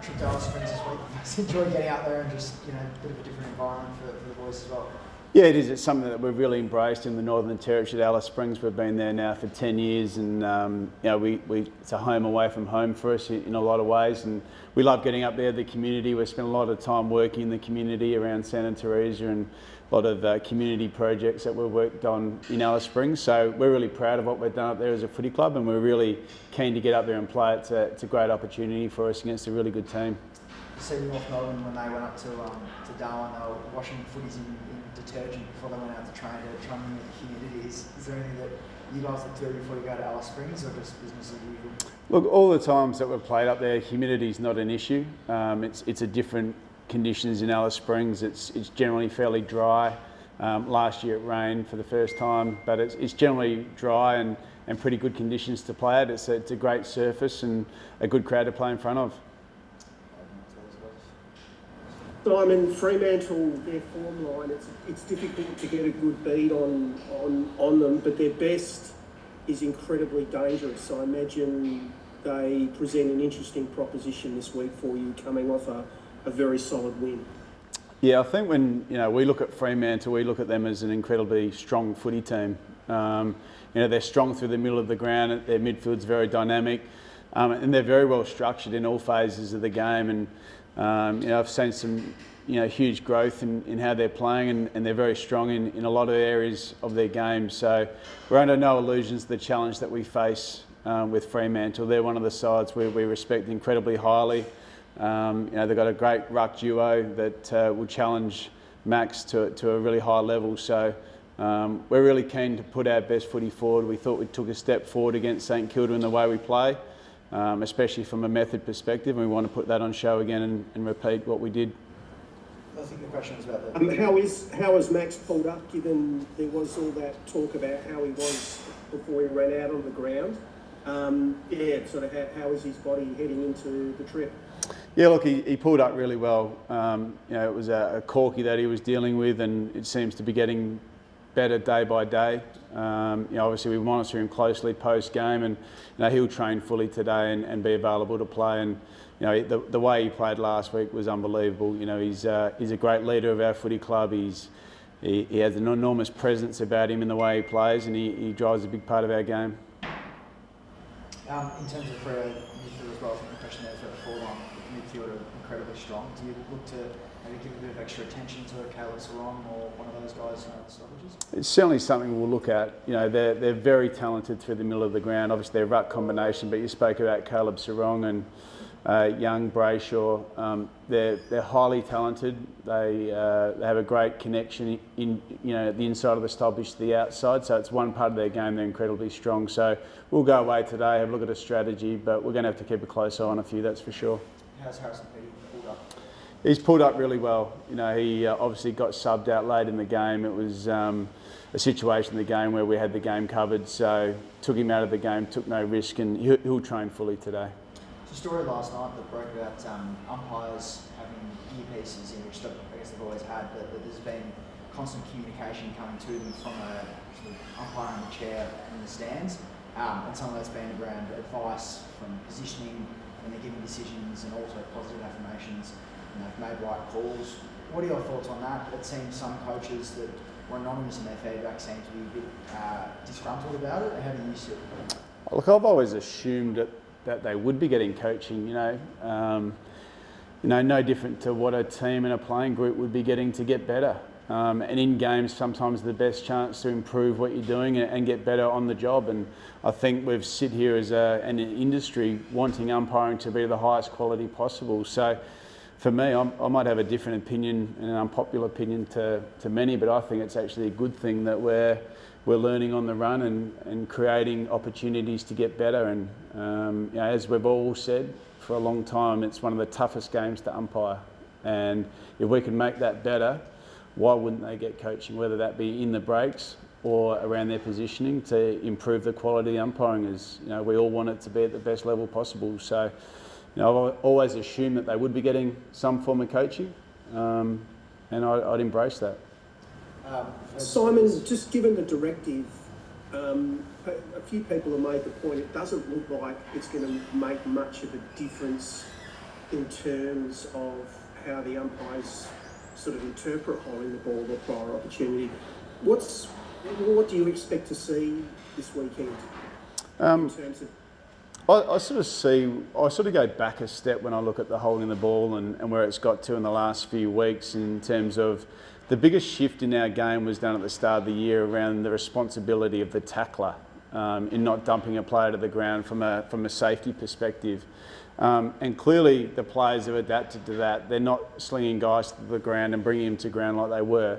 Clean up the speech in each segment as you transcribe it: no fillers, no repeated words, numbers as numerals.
trip to Alice Springs this week. You guys enjoy getting out there and just, a bit of a different environment for the boys as well? Yeah, it is. It's something that we've really embraced in the Northern Territory at Alice Springs. We've been there now for 10 years and, it's a home away from home for us in a lot of ways. And we love getting up there, the community. We've spent a lot of time working in the community around Santa Teresa and a lot of community projects that we've worked on in Alice Springs. So we're really proud of what we've done up there as a footy club, and we're really keen to get up there and play. It's a great opportunity for us against a really good team. You see North Melbourne when they went up to Darwin, they were washing footies in detergent before they went out to train to mimic the humidity. Is there anything that you guys look to before you go to Alice Springs, or just business as usual? Look, all the times that we've played up there, humidity is not an issue. It's a different conditions in Alice Springs. It's generally fairly dry. Last year it rained for the first time, but it's generally dry and pretty good conditions to play at. It's a great surface and a good crowd to play in front of. Simon, Fremantle, their form line, it's difficult to get a good beat on them, but their best is incredibly dangerous. So I imagine they present an interesting proposition this week for you, coming off a very solid win. Yeah, I think when we look at Fremantle, we look at them as an incredibly strong footy team. They're strong through the middle of the ground. Their midfield's very dynamic, and they're very well structured in all phases of the game. And I've seen some huge growth in how they're playing, and they're very strong in a lot of areas of their game. So we're under no illusions to the challenge that we face with Fremantle. They're one of the sides we respect incredibly highly. They've got a great ruck duo that will challenge Max to a really high level. So we're really keen to put our best footy forward. We thought we took a step forward against St Kilda in the way we play, especially from a method perspective. And we want to put that on show again and repeat what we did. I think the question was about the... How has Max pulled up, given there was all that talk about how he was before he ran out on the ground? How is his body heading into the trip? Yeah, look, he pulled up really well. It was a corky that he was dealing with, and it seems to be getting better day by day. Obviously we monitor him closely post-game, and he'll train fully today and be available to play. And the way he played last week was unbelievable. He's a great leader of our footy club. He has an enormous presence about him in the way he plays, and he drives a big part of our game. In terms of midfield as well, I think the question there is about the forward midfield are incredibly strong. Do you look to maybe give a bit of extra attention to Caleb Sarong or one of those guys in the stoppages? It's certainly something we'll look at. They're very talented through the middle of the ground. Obviously they're a ruck combination, but you spoke about Caleb Sarong and young Brayshaw. They're highly talented. They have a great connection in the inside of the stoppage to the outside. So it's one part of their game they're incredibly strong. So we'll go away today, have a look at a strategy, but we're going to have to keep a close eye on a few, that's for sure. How's Harrison Petty pulled up? He's pulled up really well. He obviously got subbed out late in the game. It was a situation in the game where we had the game covered, so took him out of the game, took no risk, and he'll train fully today. There's a story last night that broke about umpires having earpieces in, which I guess they've always had, but there's been constant communication coming to them from a sort of umpire in the chair in the stands, and some of that's been around advice from positioning when they're giving decisions, and also positive affirmations. Made right calls. What are your thoughts on that? It seems some coaches that were anonymous in their feedback seem to be a bit disgruntled about it. How do you see it? Look, I've always assumed that they would be getting coaching. No different to what a team and a playing group would be getting to get better. And in games, sometimes the best chance to improve what you're doing and get better on the job. And I think we've sit here as an industry wanting umpiring to be the highest quality possible. So for me, I might have a different opinion and an unpopular opinion to many, but I think it's actually a good thing that we're learning on the run and creating opportunities to get better. And as we've all said for a long time, it's one of the toughest games to umpire. And if we can make that better, why wouldn't they get coaching, whether that be in the breaks or around their positioning, to improve the quality of umpiring? As we all want it to be at the best level possible. So I've always assumed that they would be getting some form of coaching, and I'd embrace that. Simon, just given the directive, a few people have made the point it doesn't look like it's going to make much of a difference in terms of how the umpires sort of interpret holding the ball or prior opportunity. What do you expect to see this weekend in terms of? I sort of go back a step when I look at the holding the ball and where it's got to in the last few weeks in terms of the biggest shift in our game was done at the start of the year around the responsibility of the tackler in not dumping a player to the ground from a safety perspective. And clearly the players have adapted to that. They're not slinging guys to the ground and bringing them to ground like they were.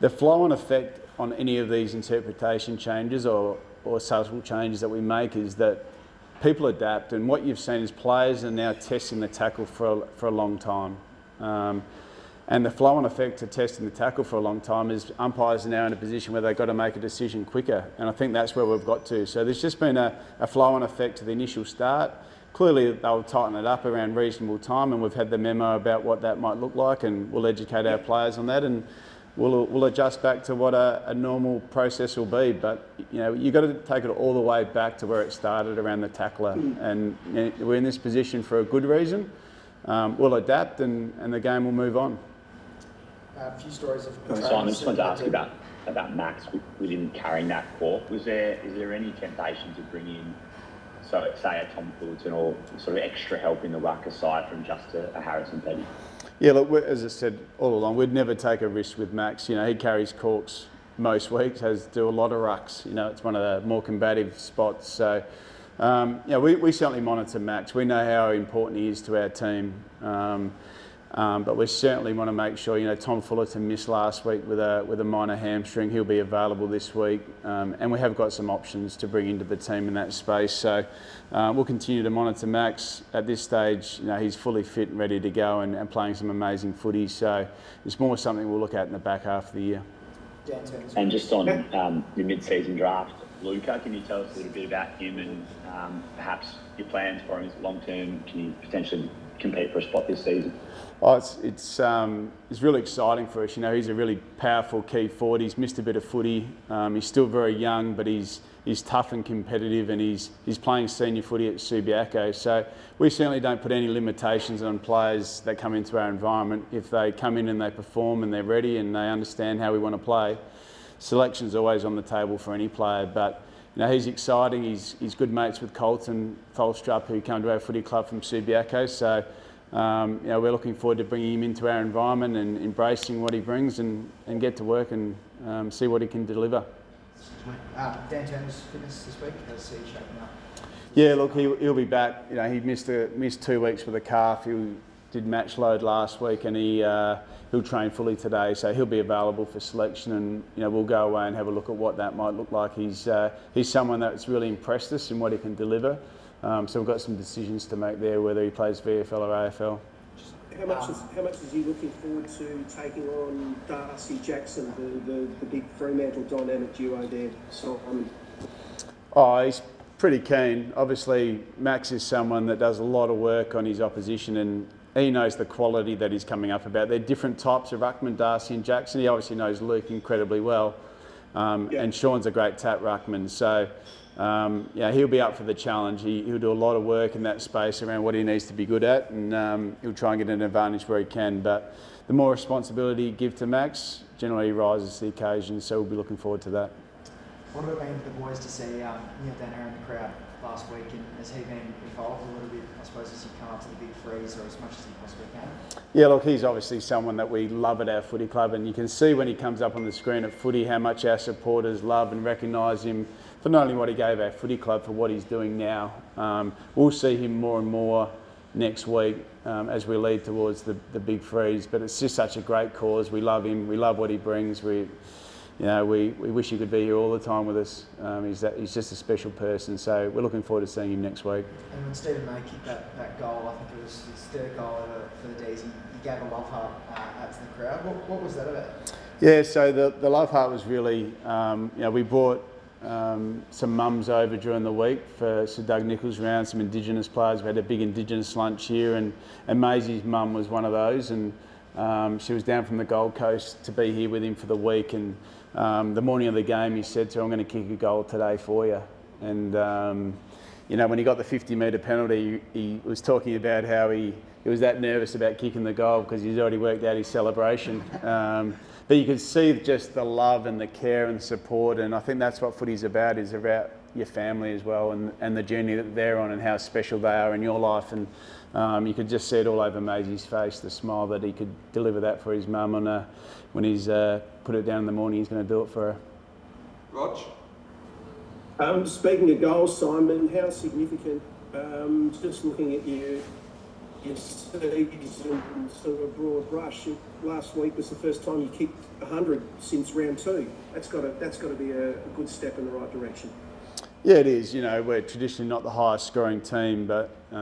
The flow-on effect on any of these interpretation changes or subtle changes that we make is that people adapt, and what you've seen is players are now testing the tackle for a long time. And the flow-on effect to testing the tackle for a long time is umpires are now in a position where they've got to make a decision quicker, and I think that's where we've got to. So there's just been a flow-on effect to the initial start. Clearly they'll tighten it up around reasonable time, and we've had the memo about what that might look like, and we'll educate our players on that, and we'll adjust back to what a normal process will be. But you've got to take it all the way back to where it started around the tackler, and we're in this position for a good reason. We'll adapt, and the game will move on. A few stories of. Simon, I just wanted to ask you about Max with him carrying that cork. Is there any temptation to bring in, so say a Tom Fullerton or sort of extra help in the ruck aside from just a Harrison Petty? Yeah, look, as I said all along, we'd never take a risk with Max. He carries corks most weeks, do a lot of rucks. It's one of the more combative spots. So, we certainly monitor Max. We know how important he is to our team. But we certainly want to make sure, Tom Fullerton missed last week with a minor hamstring. He'll be available this week. And we have got some options to bring into the team in that space. So we'll continue to monitor Max. At this stage, he's fully fit and ready to go and playing some amazing footy. So it's more something we'll look at in the back half of the year. And just on the mid-season draft, Luca, can you tell us a little bit about him and perhaps your plans for him long-term? Can you potentially compete for a spot this season? Oh, it's really exciting for us. He's a really powerful key forward. He's missed a bit of footy. He's still very young, but he's tough and competitive, and he's playing senior footy at Subiaco. So we certainly don't put any limitations on players that come into our environment. If they come in and they perform and they're ready and they understand how we want to play, selection's always on the table for any player. But he's exciting. He's good mates with Colton Tholstrup, who come to our footy club from Subiaco. So we're looking forward to bringing him into our environment and embracing what he brings and get to work and see what he can deliver. Dan Turner's fitness this week, how's he shaping up? Yeah, look, he'll be back. He missed 2 weeks with a calf. He did match load last week, and he'll train fully today, so he'll be available for selection, and we'll go away and have a look at what that might look like. He's someone that's really impressed us in what he can deliver. So we've got some decisions to make there, whether he plays VFL or AFL. How much is he looking forward to taking on Darcy Jackson, the big Fremantle dynamic duo there? He's pretty keen. Obviously, Max is someone that does a lot of work on his opposition, and he knows the quality that he's coming up about. They're different types of ruckman, Darcy and Jackson. He obviously knows Luke incredibly well, and Sean's a great tap ruckman. So. He'll be up for the challenge. He'll do a lot of work in that space around what he needs to be good at, and he'll try and get an advantage where he can. But the more responsibility you give to Max, generally he rises to the occasion, so we'll be looking forward to that. What have it been for the boys to see Neil Danner in the crowd last week, and has he been involved a little bit, I suppose, as he come up to the big freeze, or as much as he possibly can? Yeah, look, he's obviously someone that we love at our footy club, and you can see when he comes up on the screen at footy how much our supporters love and recognise him for not only what he gave our footy club, for what he's doing now. We'll see him more and more next week as we lead towards the big freeze, but it's just such a great cause. We love him, we love what he brings. We wish he could be here all the time with us. He's just a special person, so we're looking forward to seeing him next week. And when Stephen May kicked that goal, I think it was his third goal for the D's, he gave a love heart out to the crowd. What was that about? Yeah, so the love heart was really, we brought some mums over during the week for Sir Doug Nicholls round, some Indigenous players. We had a big Indigenous lunch here, and Maisie's mum was one of those, and she was down from the Gold Coast to be here with him for the week, and the morning of the game he said to her, "I'm going to kick a goal today for you." And you know, when he got the 50-metre penalty, he was talking about how he was that nervous about kicking the goal because he's already worked out his celebration. But you could see just the love and the care and the support, and I think that's what footy's about, is about your family as well, and the journey that they're on and how special they are in your life. And you could just see it all over Maisie's face, the smile that he could deliver that for his mum on when he's put it down in the morning, he's going to do it for her. Rog? Speaking of goals, Simon, how significant, just looking at your season sort of a broad brush, last week was the first time you kicked 100 since round 2. That's got to be a good step in the right direction. Yeah, it is. You know, we're traditionally not the highest scoring team, but you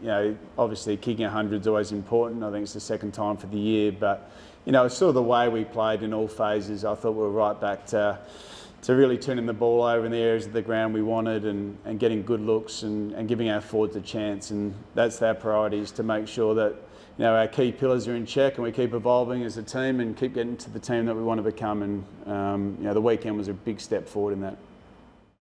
know, obviously kicking 100 is always important. I think it's the second time for the year, but you know, it's sort of the way we played in all phases. I thought we were right back to really turning the ball over in the areas of the ground we wanted, and getting good looks and giving our forwards a chance. And that's our priority, is to make sure that, you know, our key pillars are in check and we keep evolving as a team and keep getting to the team that we want to become. And you know, the weekend was a big step forward in that.